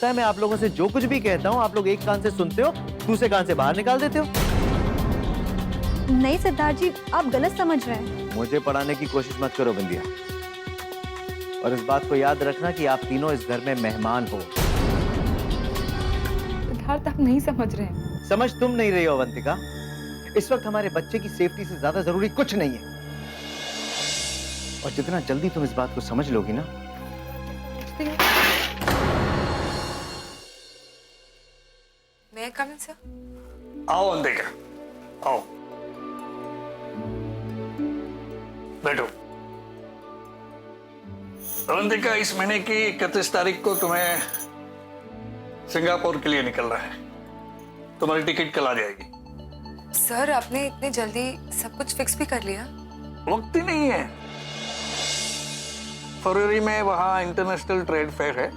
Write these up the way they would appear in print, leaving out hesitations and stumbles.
लगता है मैं आप लोगों से जो कुछ भी कहता हूँ आप लोग एक कान से सुनते हो, दूसरे कान से बाहर निकाल देते हो। नहीं सिद्धार्थ जी, आप गलत समझ रहे हैं। मुझे पढ़ाने की कोशिश मत करो बिंदिया, और इस बात को याद रखना कि आप तीनों इस घर में मेहमान हो। सिद्धार्थ, आप नहीं समझ रहे हैं। समझ तुम नहीं रही हो अवंतिका। इस वक्त हमारे बच्चे की सेफ्टी से ज्यादा जरूरी कुछ नहीं है, और जितना जल्दी तुम इस बात को समझ लोगी ना। मैं कम इन सर? आओ अवंतिका, आओ बैठो। अवंतिका, इस महीने की 31 तारीख को तुम्हें सिंगापुर के लिए निकलना है। तुम्हारी टिकट कल आ जाएगी। सर, आपने इतने जल्दी सब कुछ फिक्स भी कर लिया? वक्त ही नहीं है। फरवरी में वहाँ इंटरनेशनल ट्रेड फेयर है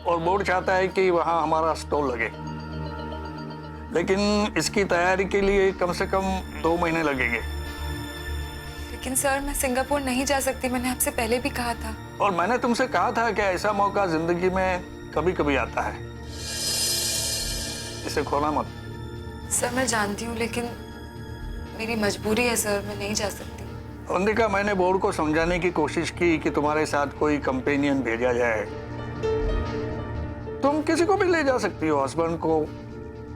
और बोर्ड चाहता है कि वहाँ हमारा स्टॉल लगे, लेकिन इसकी तैयारी के लिए कम से कम 2 महीने लगेंगे। लेकिन सर, मैं सिंगापुर नहीं जा सकती, मैंने आपसे पहले भी कहा था। और मैंने तुमसे कहा था कि ऐसा मौका जिंदगी में कभी कभी आता है, इसे खोना मत। सर, मैं जानती हूँ, लेकिन मेरी मजबूरी है सर, मैं नहीं जा सकती। अवंतिका, मैंने बोर्ड को समझाने की कोशिश की कि तुम्हारे साथ कोई कंपेनियन भेजा जाए। तुम किसी को भी ले जा सकती हो, हस्बैंड को,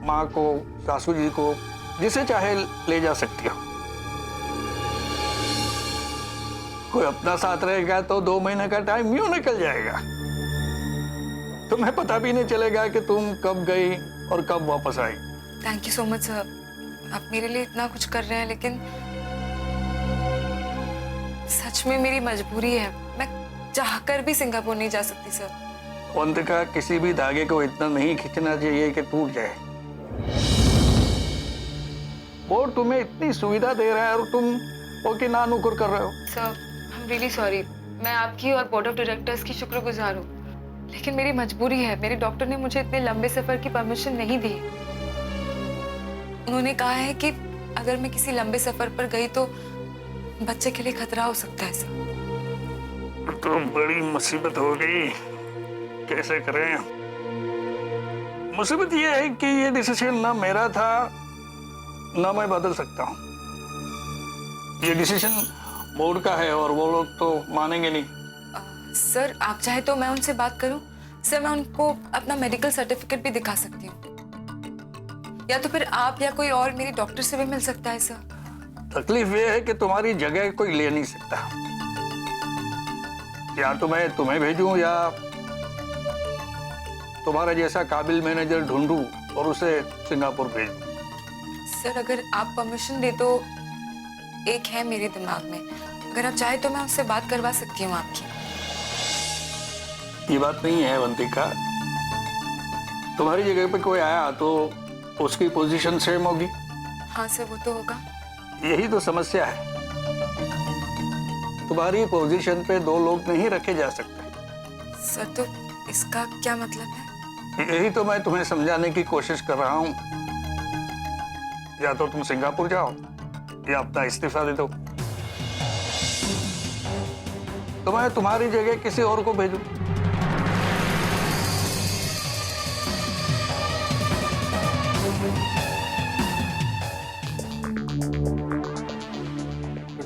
माँ को, सासू जी को, जिसे चाहे ले जा सकती हो। कोई अपना साथ रहेगा तो 2 महीने का टाइम यूं निकल जाएगा। तुम्हें पता भी नहीं चलेगा कि तुम कब गई और कब वापस आई। Thank you so much sir, आप मेरे लिए इतना कुछ कर रहे हैं, लेकिन सच में मेरी मजबूरी है। मैं चाहकर भी सिंगापुर नहीं जा सकती सर। अवंतिका, किसी भी धागे को इतना नहीं खींचना चाहिए कि टूट जाए। बोर्ड तुम्हें इतनी सुविधा दे रहा है और तुम ओके ना नुकुर कर रहे हो। Sir, I am really sorry. मैं आपकी और बोर्ड ऑफ डायरेक्टर्स की शुक्रगुजार हूँ, लेकिन मेरी मजबूरी है। मेरे डॉक्टर ने मुझे इतने लंबे सफर की परमिशन नहीं दी। उन्होंने कहा है कि अगर मैं किसी लंबे सफर पर गई तो बच्चे के लिए खतरा हो सकता है सर। तो बड़ी मुसीबत हो गई, कैसे करें। मुसीबत यह है कि ये डिसीजन ना मेरा था ना मैं बदल सकता हूँ। ये डिसीजन बोर्ड का है और वो लोग तो मानेंगे नहीं। सर, आप चाहे तो मैं उनसे बात करूं। सर, मैं उनको अपना मेडिकल सर्टिफिकेट भी दिखा सकती हूँ, या तो फिर आप या कोई और मेरी डॉक्टर से भी मिल सकता है सर। तकलीफ ये है कि तुम्हारी जगह कोई ले नहीं सकता। या तो मैं तुम्हें भेजूं या तुम्हारा जैसा काबिल मैनेजर ढूंढूं और उसे सिंगापुर भेजूं। सर, अगर आप परमिशन दे तो एक है मेरे दिमाग में। अगर आप चाहे तो मैं उससे बात करवा सकती हूँ आपकी। ये बात नहीं है अवंतिका, तुम्हारी जगह पे कोई आया तो उसकी पोजीशन सेम होगी। हाँ सर, वो तो होगा। यही तो समस्या है। तुम्हारी पोजीशन पे 2 लोग नहीं रखे जा सकते। सर, तो इसका क्या मतलब है? यही तो मैं तुम्हें समझाने की कोशिश कर रहा हूँ। या तो तुम सिंगापुर जाओ या अपना इस्तीफा दे दो, तो मैं तुम्हारी जगह किसी और को भेजूं।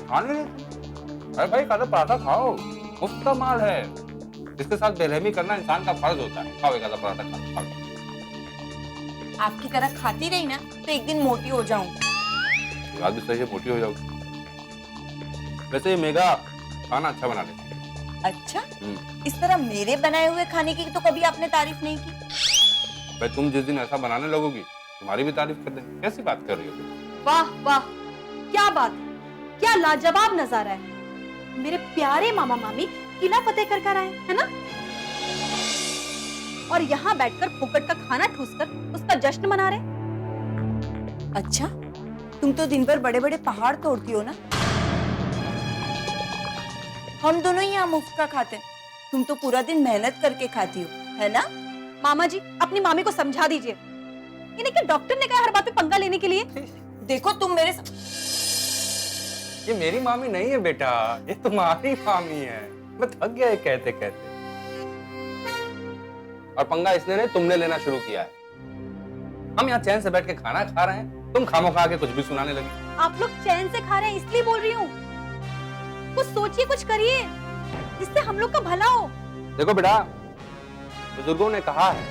खाने अरे भाई खाना पराठा खाओ, मुफ्त का माल है। इसके साथ बेरहमी करना इंसान का फर्ज होता है। खाओ एक आधा पराठा खाओ। आपकी तरह खाती रही ना तो एक दिन मोटी हो जाऊं। बात भी सही है, मोटी हो जाओगी। वैसे ये मेगा खाना अच्छा बना लेती है। अच्छा, इस तरह मेरे बनाए हुए खाने की तो कभी आपने तारीफ नहीं की। भाई तुम जिस दिन ऐसा बनाने लगोगी तुम्हारी भी तारीफ कर देंगे। कैसी बात कर रही हो तुम? वाह वाह, क्या बात, क्या लाजवाब नजारा है। मेरे प्यारे मामा मामी किला फतेह कर आए है ना, और यहाँ बैठकर फुकट का खाना ठूसकर उसका जश्न मना रहे। अच्छा, तुम तो दिन भर बड़े बड़े पहाड़ तोड़ती हो ना। हम दोनों ही यहाँ मुफ्त का खाते हैं, तुम तो पूरा दिन मेहनत करके खाती हो, है ना। मामा जी, अपनी मामी को समझा दीजिए। इन्हें क्या डॉक्टर ने कहा हर बात पे पंगा लेने के लिए? देखो तुम मेरे ये मेरी मामी नहीं है बेटा, ये तुम्हारी मामी है। मैं थक गया ये कहते कहते। और पंगा इसने नहीं, तुमने लेना शुरू किया है। हम यहाँ चैन से बैठ के खाना खा रहे हैं, तुम खामोखा के कुछ भी सुनाने लगी। आप लोग चैन से खा रहे हैं इसलिए बोल रही हूँ। कुछ सोचिए, कुछ करिए जिससे हम लोग का भला हो। देखो बेटा, बुजुर्गों ने कहा है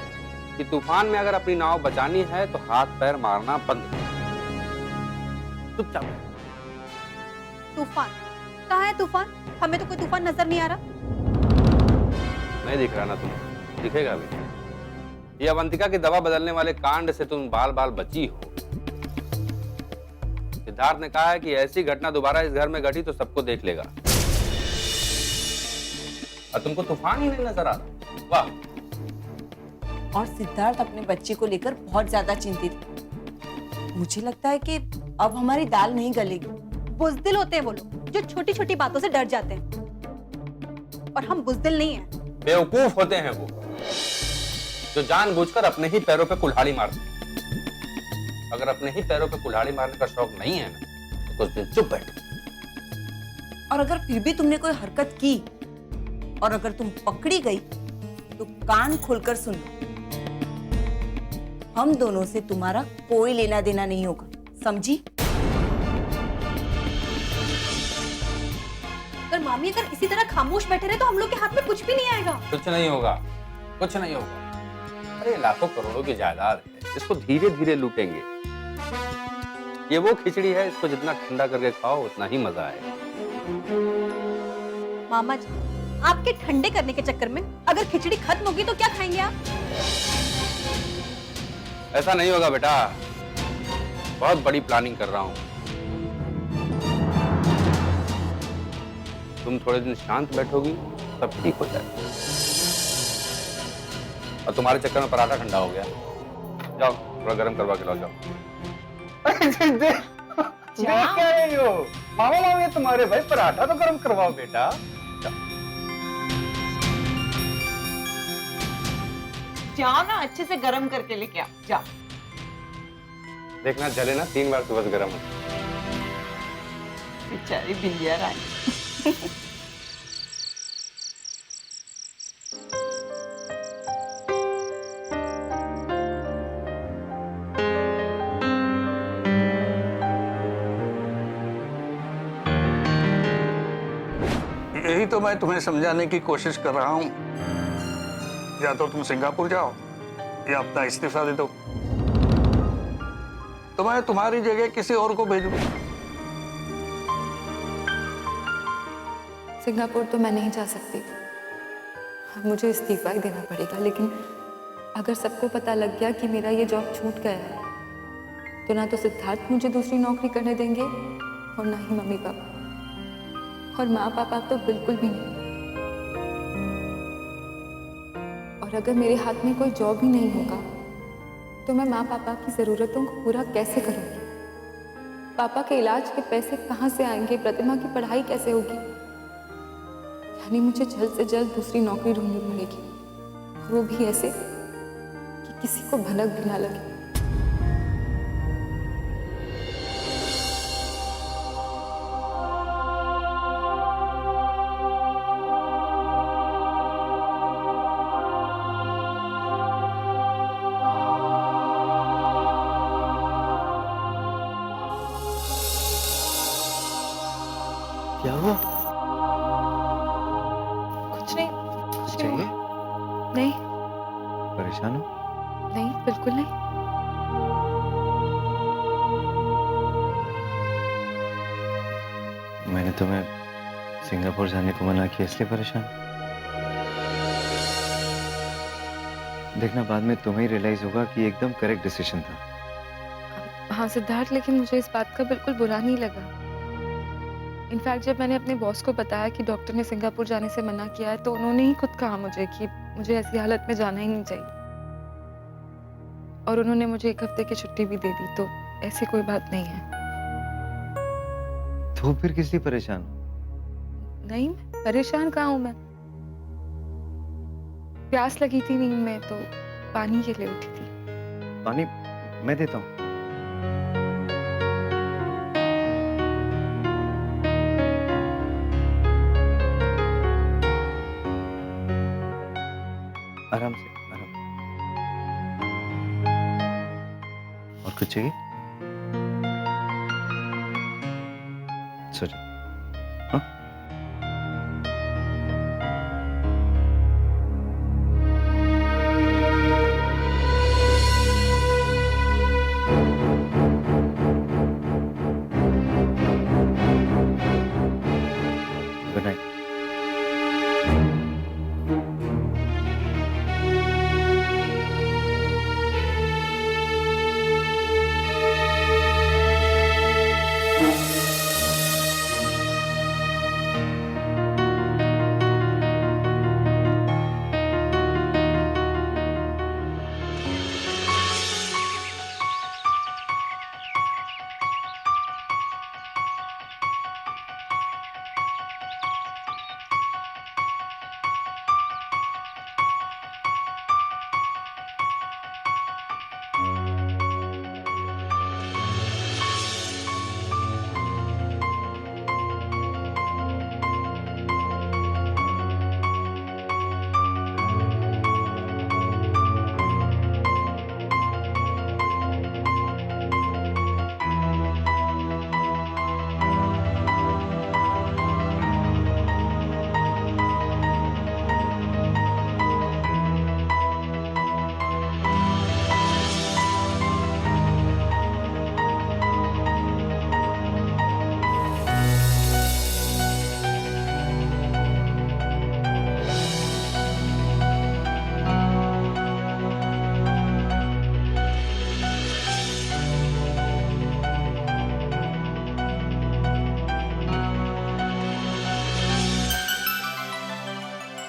कि तूफान में अगर अपनी नाव बचानी है तो हाथ पैर मारना बंद करो। चुपचाप। तूफान कहाँ है? तूफान, हमें तो कोई तूफान नजर नहीं आ रहा। नहीं दिख रहा ना तुम्हें? दिखेगा अभी। ये अवंतिका की दवा बदलने वाले कांड से तुम बाल बाल बची हो। सिद्धार्थ ने कहा है कि ऐसी घटना दोबारा इस घर में घटी तो सबको देख लेगा, और तुमको तूफान ही नहीं नजर आ रहा। वाह। और सिद्धार्थ अपने बच्चे को लेकर बहुत ज्यादा चिंतित है। मुझे लगता है कि अब हमारी दाल नहीं गलेगी। बुजदिल होते हैं वो लोग जो छोटी छोटी बातों से डर जाते हैं, और हम बुजदिल नहीं हैं। बेवकूफ होते हैं वो जो जानबूझकर अपने ही पैरों पे कुल्हाड़ी मारते हैं। अगर अपने ही पैरों पे कुल्हाड़ी मारने का शौक नहीं है ना, तो कुछ दिन चुप बैठो। और अगर फिर भी तुमने कोई हरकत की और अगर तुम पकड़ी गई तो कान खोलकर सुन लो, हम दोनों से तुम्हारा कोई लेना देना नहीं होगा, समझी? अगर मामी अगर इसी तरह खामोश बैठे रहे तो हम लोग के हाथ में कुछ भी नहीं आएगा। कुछ नहीं होगा, कुछ नहीं होगा। अरे लाखों करोड़ों की जायदाद है, इसको धीरे धीरे लूटेंगे। ये वो खिचड़ी है, इसको जितना ठंडा करके खाओ उतना ही मजा आएगा। मामा जी, आपके ठंडे करने के चक्कर में अगर खिचड़ी खत्म होगी तो क्या खाएंगे आप? ऐसा नहीं होगा बेटा, बहुत बड़ी प्लानिंग कर रहा हूं। तुम थोड़े दिन शांत बैठोगी सब ठीक हो जाएगा। और तुम्हारे चक्कर में पराठा ठंडा हो गया, जाओ थोड़ा गर्म करवा के लाओ, जाओ। क्या कह रही हो? मामा मामी तुम्हारे भाई, पराठा तो गर्म करवाओ बेटा। जाओ ना, अच्छे से गरम करके लेके आओ, जाओ। देखना जले ना 3 बार सुबह गर्म हो। बेचारी बिंदिया रानी। यही तो मैं तुम्हें समझाने की कोशिश कर रहा हूं। या तो तुम सिंगापुर जाओ या अपना इस्तीफा दे दो, तो मैं तुम्हारी जगह किसी और को भेज दूं। सिंगापुर तो मैं नहीं जा सकती, मुझे इस्तीफा ही देना पड़ेगा। लेकिन अगर सबको पता लग गया कि मेरा ये जॉब छूट गया है, तो ना तो सिद्धार्थ मुझे दूसरी नौकरी करने देंगे और ना ही मम्मी पापा, और माँ पापा तो बिल्कुल भी नहीं। और अगर मेरे हाथ में कोई जॉब ही नहीं होगा तो मैं माँ पापा की ज़रूरतों को पूरा कैसे करूँगी? पापा के इलाज के पैसे कहाँ से आएंगे? प्रतिमा की पढ़ाई कैसे होगी? यानी मुझे जल्द से जल्द दूसरी नौकरी ढूंढनी पड़ेगी, और वो भी ऐसे कि किसी को भनक भी ना लगे। क्या हुआ? कुछ नहीं, कुछ नहीं चाहिए? हुआ। नहीं परेशान हो? नहीं, बिल्कुल नहीं। मैंने तुम्हें सिंगापुर जाने को मना किया इसलिए परेशान? देखना बाद में तुम्हें रियलाइज होगा कि एकदम करेक्ट डिसीजन था। हाँ सिद्धार्थ, लेकिन मुझे इस बात का बिल्कुल बुरा नहीं लगा। इनफैक्ट जब मैंने अपने बॉस को बताया कि डॉक्टर ने सिंगापुर जाने से मना किया है, तो उन्होंने ही खुद कहा मुझे कि मुझे ऐसी हालत में जाना ही नहीं चाहिए, और उन्होंने मुझे 1 हफ्ते की छुट्टी भी दे दी। तो ऐसी कोई बात नहीं है। तो फिर किस लिए परेशान हो? नहीं, परेशान कहाँ हूं मैं? प्यास लगी थी नींद में, तो पानी के लिए उठी थी। पानी मैं देता हूँ। आराम से, आराम। कुछ चाहिए? सॉरी। हाँ? Good night.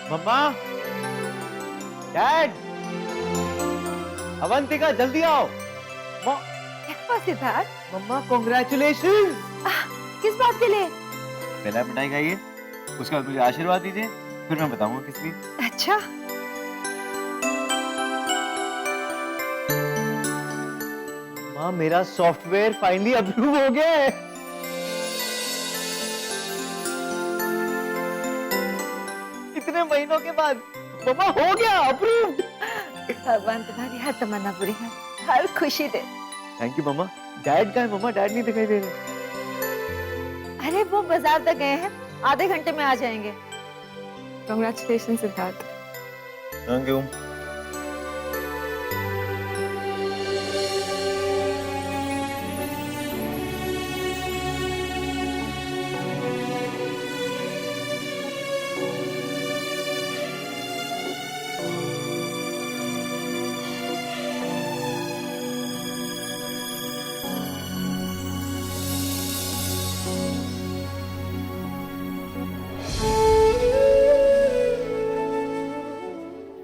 Mamma, dad, Avantika जल्दी आओ। क्या सिद्धार्थ? मम्मा कॉन्ग्रेचुलेशन। किस बात के लिए? पहला मिठाई खाइए, उसके बाद मुझे आशीर्वाद दीजिए, फिर मैं बताऊंगा किस लिए। अच्छा, माँ मेरा सॉफ्टवेयर फाइनली अप्रूव हो गया है। इतने महीनों के बाद मम्मा हो गया अप्रूव। भगवान तुम्हारी हर तमन्ना पूरी है, हर खुशी दे। Thank you mamma. डैड का है मम्मा? डैड नहीं दिखाई दे रहे। अरे वो बाजार तक गए हैं, आधे घंटे में आ जाएंगे। कांग्रेचुलेशन सिद्धार्थ। Thank you.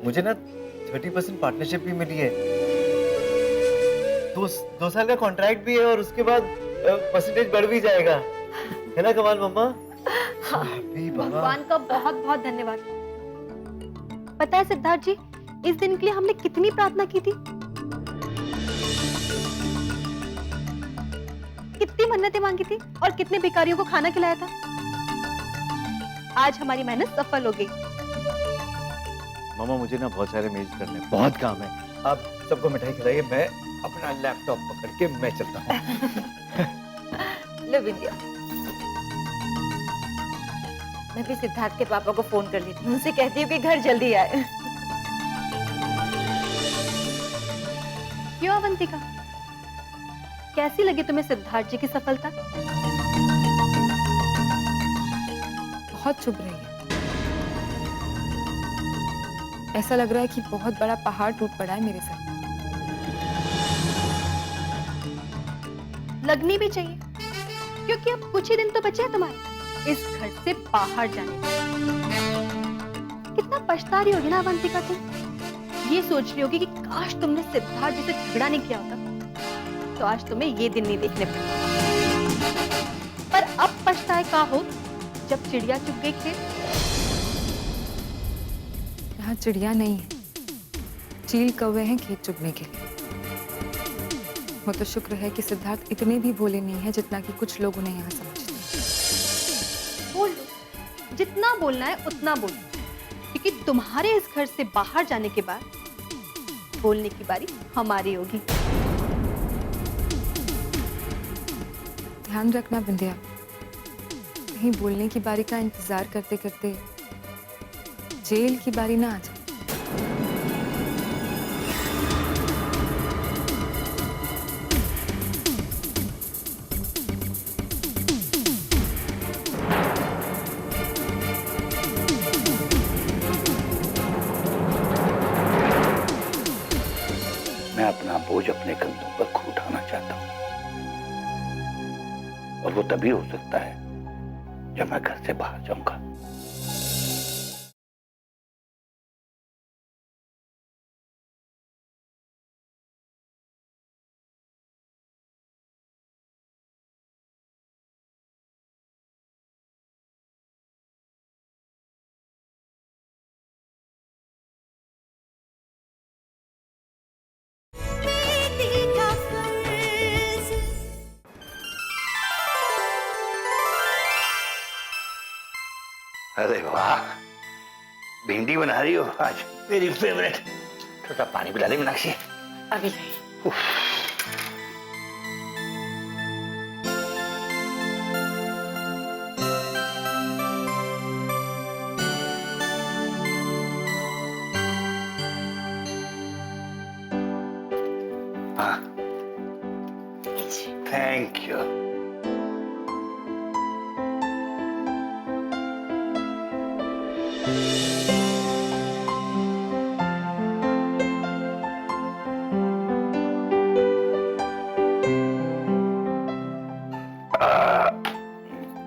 मुझे ना 30% पार्टनरशिप भी मिली है। दो साल का कॉन्ट्रैक्ट भी है और उसके बाद परसेंटेज बढ़ भी जाएगा, है ना कमाल मम्मा? भगवान का बहुत बहुत धन्यवाद। पता है सिद्धार्थ जी, इस दिन के लिए हमने कितनी प्रार्थना की थी, कितनी मन्नतें मांगी थी और कितने भिखारियों को खाना खिलाया था। आज हमारी मेहनत सफल हो गई। मामा मुझे ना बहुत सारे मेल्स करने हैं, बहुत काम है। आप सबको मिठाई खिलाइए, मैं अपना लैपटॉप पकड़ के मैं चलता हूँ। लो विद्या, मैं भी सिद्धार्थ के पापा को फोन कर लेती हूँ, उनसे कहती हूँ कि घर जल्दी आए। क्यों अवंतिका, कैसी लगी तुम्हें सिद्धार्थ जी की सफलता? बहुत चुभ रही है। ऐसा लग रहा है कि बहुत बड़ा पहाड़ टूट पड़ा है मेरे सर। लगनी भी चाहिए, क्योंकि अब कुछ ही दिन तो बचे हैं तुम्हारे इस घर से बाहर जाने के। कितना पछता रही होगी ना अवंतिका तुम, ये सोच रही होगी कि काश तुमने सिद्धार्थ जी से झगड़ा नहीं किया होता तो आज तुम्हें ये दिन नहीं देखने पड़ते। पर अब पछताए का हो जब चिड़िया चुग गई खेत। यहाँ चिड़िया नहीं है, चील कौवे हैं खेत चुगने के लिए। वो तो शुक्र है कि सिद्धार्थ इतने भी भोले नहीं है जितना कि कुछ लोग उन्हें यहाँ समझते हैं। बोल लो, जितना बोलना है उतना बोलो, क्योंकि तुम्हारे इस घर से बाहर जाने के बाद बोलने की बारी हमारी होगी। ध्यान रखना विंध्या, कहीं बोलने की बारी का इंतजार करते करते जेल की बारी ना आ जाए। मैं अपना बोझ अपने कंधों पर खुद उठाना चाहता हूं, और वो तभी हो सकता है जब मैं घर से बाहर जाऊंगा। अरे वाह, भिंडी बना रही हो आज, मेरी फेवरेट। थोड़ा पानी पिला दे मीनाक्षी। अभी नहीं। हाँ, थैंक यू।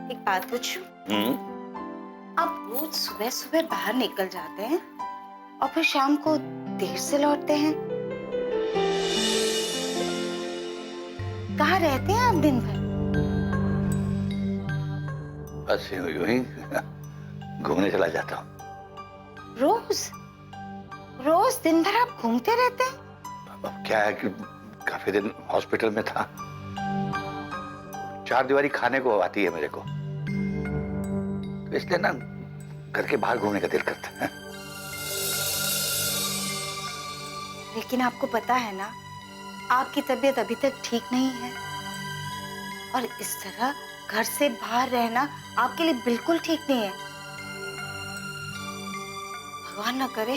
एक बात पूछूं? आप रोज सुबह सुबह बाहर निकल जाते हैं और फिर शाम को देर से लौटते हैं। कहाँ रहते हैं आप दिन भर? बस यूं ही घूमने चला जाता हूँ। रोज रोज दिन भर आप घूमते रहते हैं? अब क्या है कि काफी दिन हॉस्पिटल में था, चार दीवारी खाने को आती है मेरे को, तो इसलिए ना घर के बाहर घूमने का दिल करता है। लेकिन आपको पता है ना, आपकी तबीयत अभी तक ठीक नहीं है, और इस तरह घर से बाहर रहना आपके लिए बिल्कुल ठीक नहीं है। भगवान ना करे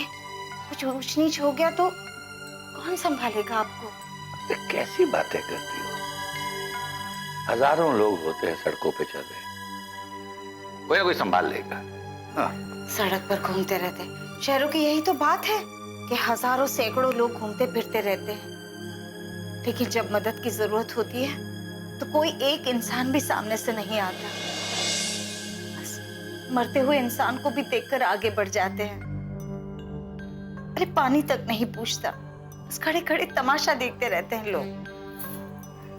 कुछ ऊंच नीच हो गया तो कौन संभालेगा आपको? ये कैसी बातें करती हो? हजारों लोग होते हैं सड़कों पे चल रहे, कोई ना कोई संभाल लेगा। हाँ। सड़क पर घूमते रहते, शहरों की यही तो बात है कि हजारों सैकड़ों लोग घूमते फिरते रहते हैं, लेकिन जब मदद की जरूरत होती है तो कोई एक इंसान भी सामने से नहीं आता। बस मरते हुए इंसान को भी देखकर आगे बढ़ जाते हैं। अरे पानी तक नहीं पूछता, बस खड़े खड़े तमाशा देखते रहते हैं लोग।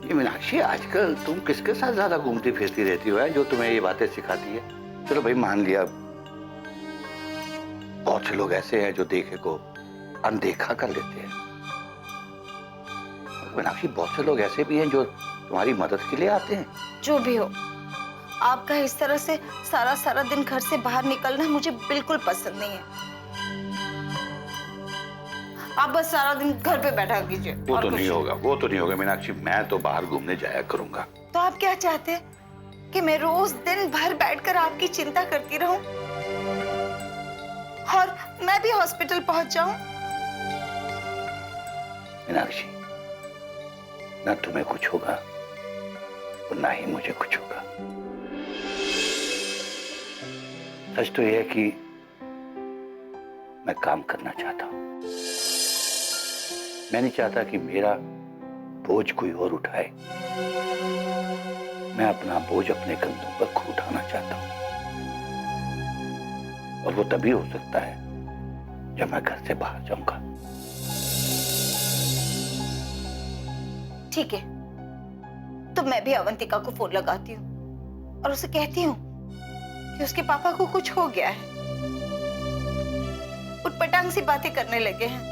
ये मीनाक्षी, आजकल तुम किसके साथ ज्यादा घूमती फिरती रहती हो है, जो तुम्हें ये बातें सिखाती है? चलो भाई मान लिया, बहुत से लोग ऐसे हैं जो देखे को अनदेखा कर लेते हैं। मीनाक्षी, बहुत से लोग ऐसे भी हैं जो तुम्हारी मदद के लिए आते हैं। जो भी हो, आपका इस तरह से सारा सारा दिन घर से बाहर निकलना मुझे बिल्कुल पसंद नहीं है। आप बस सारा दिन घर पे बैठा कीजिए। वो तो नहीं होगा, वो तो नहीं होगा मीनाक्षी, मैं तो बाहर घूमने जाया करूंगा। तो आप क्या चाहते हैं कि मैं रोज दिन भर बैठकर आपकी चिंता करती रहूं और मैं भी हॉस्पिटल पहुंच जाऊं? मीनाक्षी, ना तुम्हें कुछ होगा और ना ही मुझे कुछ होगा। सच तो यह है कि मैं काम करना चाहता हूं। मैं नहीं चाहता कि मेरा बोझ कोई और उठाए। मैं अपना बोझ अपने कंधों पर खुद उठाना चाहता हूं, और वो तभी हो सकता है जब मैं घर से बाहर जाऊंगा। ठीक है, तो मैं भी अवंतिका को फोन लगाती हूँ और उसे कहती हूँ कि उसके पापा को कुछ हो गया है। उटपटांग सी बातें करने लगे हैं,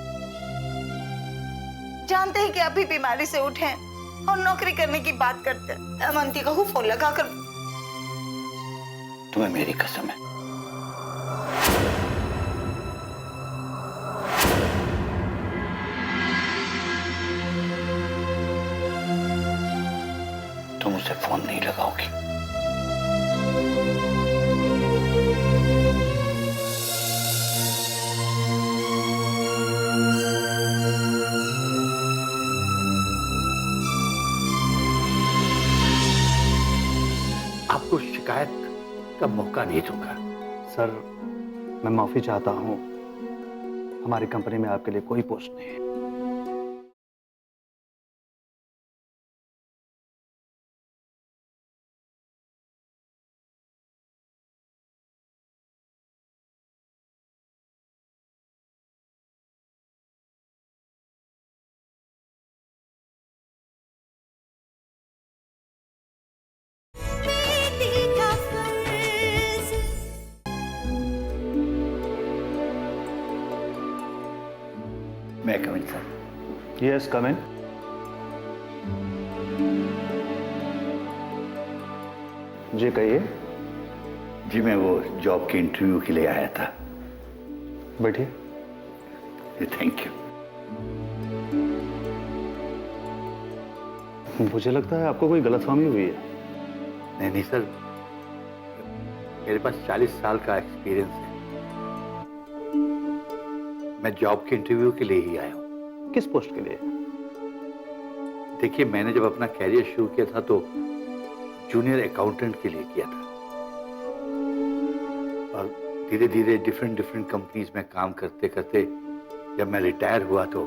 जानते हैं कि अभी बीमारी से उठे हैं और नौकरी करने की बात करते हैं। अवंतिका को फोन लगाकर, तुम्हें मेरी कसम है, तुम उसे फोन नहीं लगाओगी। आपको शिकायत का मौका नहीं दूंगा। सर, मैं माफी चाहता हूं, हमारी कंपनी में आपके लिए कोई पोस्ट नहीं है। मैं कमिंग सर। यस, कम इन। जी कहिए। जी मैं वो जॉब के इंटरव्यू के लिए आया था। बैठिए। Thank you. मुझे लगता है आपको कोई गलतफहमी हुई है। नहीं सर, मेरे पास 40 साल का एक्सपीरियंस है। मैं जॉब के इंटरव्यू के लिए ही आया हूँ। किस पोस्ट के लिए? देखिए, मैंने जब अपना कैरियर शुरू किया था तो जूनियर अकाउंटेंट के लिए किया था, और धीरे धीरे डिफरेंट कंपनीज में काम करते करते जब मैं रिटायर हुआ तो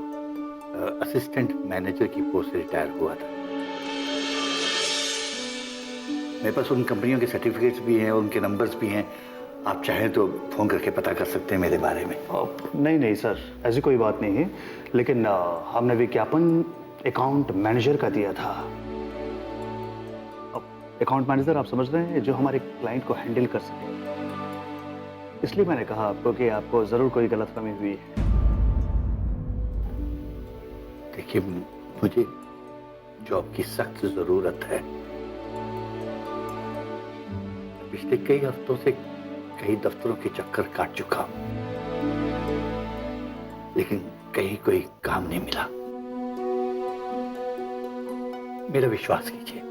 असिस्टेंट मैनेजर की पोस्ट से रिटायर हुआ था। मेरे पास उन कंपनियों के सर्टिफिकेट्स भी हैं और उनके नंबर्स भी हैं। आप चाहें तो फोन करके पता कर सकते हैं मेरे बारे में। नहीं सर, ऐसी कोई बात नहीं है, लेकिन हमने विज्ञापन अकाउंट मैनेजर का दिया था। अकाउंट मैनेजर आप समझ रहे हैं, जो हमारे क्लाइंट को हैंडल कर सके। इसलिए मैंने कहा आपको कि आपको जरूर कोई गलतफहमी हुई है। देखिए, मुझे जॉब की सख्त जरूरत है। पिछले कई हफ्तों से कई दफ्तरों के चक्कर काट चुका हूं, लेकिन कहीं कोई काम नहीं मिला। मेरा विश्वास कीजिए,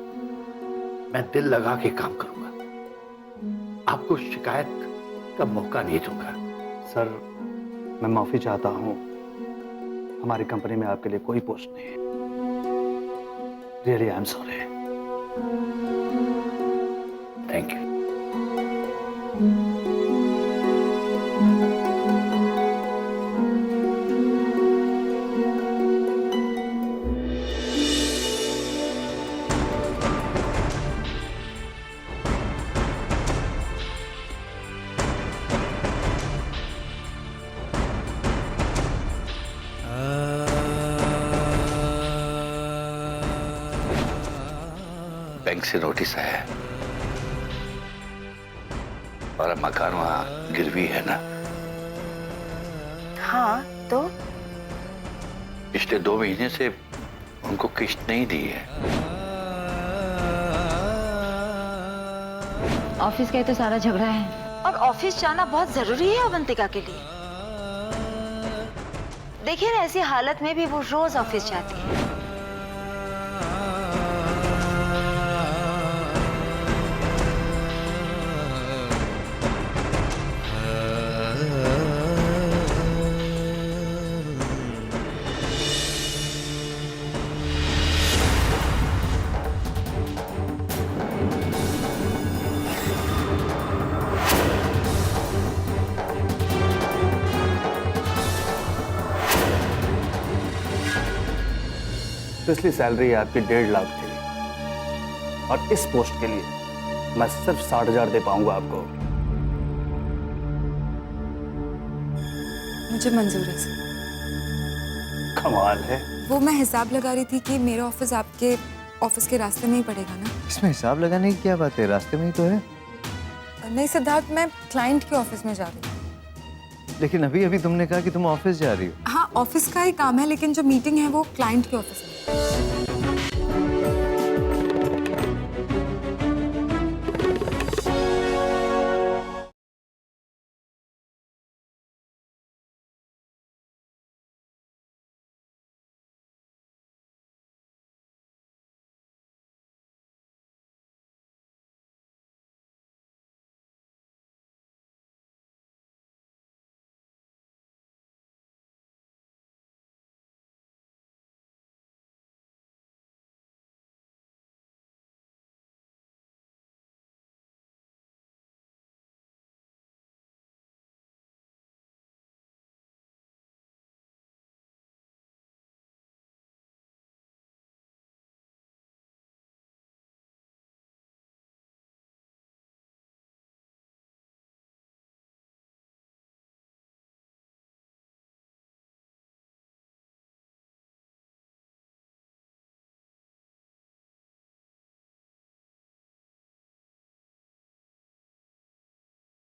मैं दिल लगा के काम करूंगा। आपको शिकायत का मौका नहीं दूंगा। सर, मैं माफी चाहता हूं, हमारी कंपनी में आपके लिए कोई पोस्ट नहीं है। Really I am sorry. Thank you. Bank से नोटिस आया है और मकान वहां गिरवी है ना? हाँ, तो पिछले 2 महीने से उनको किस्त नहीं दी है। ऑफिस का ही तो सारा झगड़ा है। और ऑफिस जाना बहुत जरूरी है अवंतिका के लिए। देखिए ना, ऐसी हालत में भी वो रोज ऑफिस जाती है। पिछली सैलरी आपकी 1.5 लाख थी, और इस पोस्ट के लिए मैं सिर्फ 60,000 दे पाऊंगा आपको। मुझे मंजूर है सर। कमाल है। वो मैं हिसाब लगा रही थी कि मेरा ऑफिस आपके ऑफिस के रास्ते में ही पड़ेगा ना। इसमें हिसाब लगाने की क्या बात है, रास्ते में ही तो है। नहीं सिद्धार्थ, मैं क्लाइंट के ऑफिस में जा रही हूँ। लेकिन अभी अभी तुमने कहा कि तुम ऑफिस जा रही हो। हाँ, ऑफिस का ही काम है, लेकिन जो मीटिंग है वो क्लाइंट के ऑफिस में।